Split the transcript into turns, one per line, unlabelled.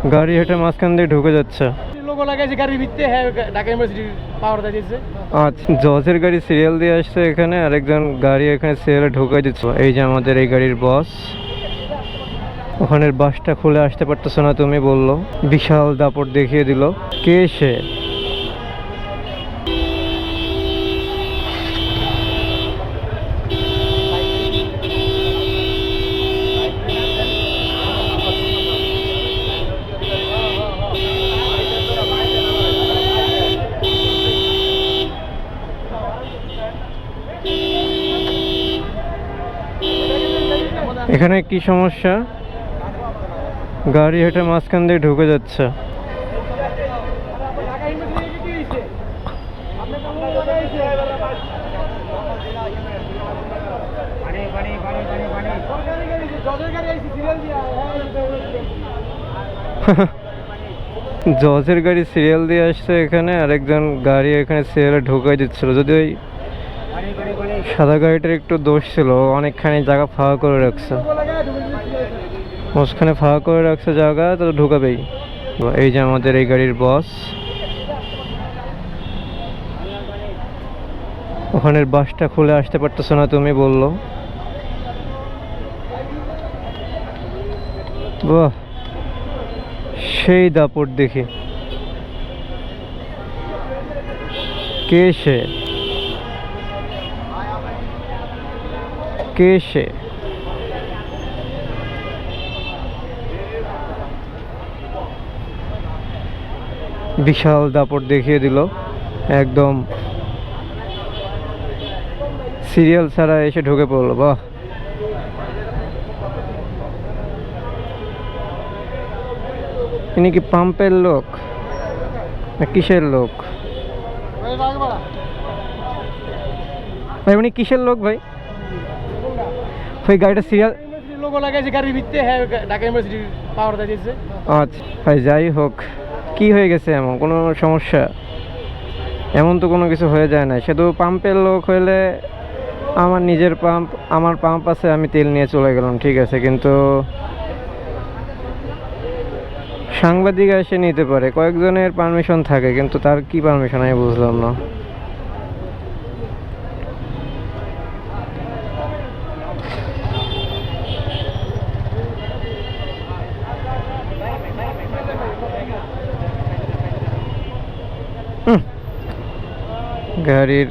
গাড়ি হেঁটে মাঝখান দিয়ে ঢুকে যাচ্ছে।
লোগো লাগাইছে গাড়ির ভিতরে, হ্যাঁ ঢাকা ইউনিভার্সিটি পাওয়ার দিয়েছে।
আচ্ছা, জজের গাড়ি সিরিয়াল দিয়ে আসছে এখানে, আরেকজন গাড়ি এখানে সিরিয়ালে ঢুকাই দিচ্ছে। এই যে আমাদের এই গাড়ির বস, ওখানের বাসটা খুলে আসতে পারতেছো না তুমি বললো, বিশাল দাপট দেখিয়ে দিল। কে সে? এখানে কি সমস্যা? গাড়ি হেঁটে মাঝখান দিয়ে ঢুকে যাচ্ছে। জজের গাড়ি সিরিয়াল দিয়ে আসছে এখানে, আরেকজন গাড়ি এখানে সিরিয়ালে ঢুকাই দিচ্ছিল। যদি ওই সাদা গাড়িটার একটু দোষ ছিল, অনেকখানি জায়গা ফাঁকা করে রাখছে, মাঝখানে ফাঁকা করে রাখছে জায়গা, তো ঢুকাবেই। এই যে আমাদের এই গাড়ির বস, ওখানের বাসটা খুলে আসতে পারতেছো না তুমি বললো। বাহ, সেই দাপট দেখি। কে সে? কে সে? বিশাল দাপট দেখিয়ে দিল, একদম সিরিয়াল ছাড়া এসে ঢুকে পড়লো। বাহ, ইনি কি পাম্পের লোক না কিসের লোক ভাই? উনি কিসের লোক ভাই? ওই গাড়িটা সিরিয়াল
লোগো লাগাইছে গাড়ির ভিতরে, হ্যাঁ ঢাকা ইউনিভার্সিটি পাওয়ার দিয়েছে।
আচ্ছা ভাই, যাই হোক, কি হয়ে গেছে? এমন কোনো সমস্যা? এমন তো কোনো কিছু হয়ে যায় না। শুধু পাম্পের লোক হইলে আমার নিজের পাম্প, আমার পাম্প আছে, আমি তেল নিয়ে চলে গেলাম, ঠিক আছে, কিন্তু সাংবাদিক এসে নিতে পারে, কয়েকজনের পারমিশন থাকে, কিন্তু তার কি পারমিশন আমি বুঝলাম না। গাড়ির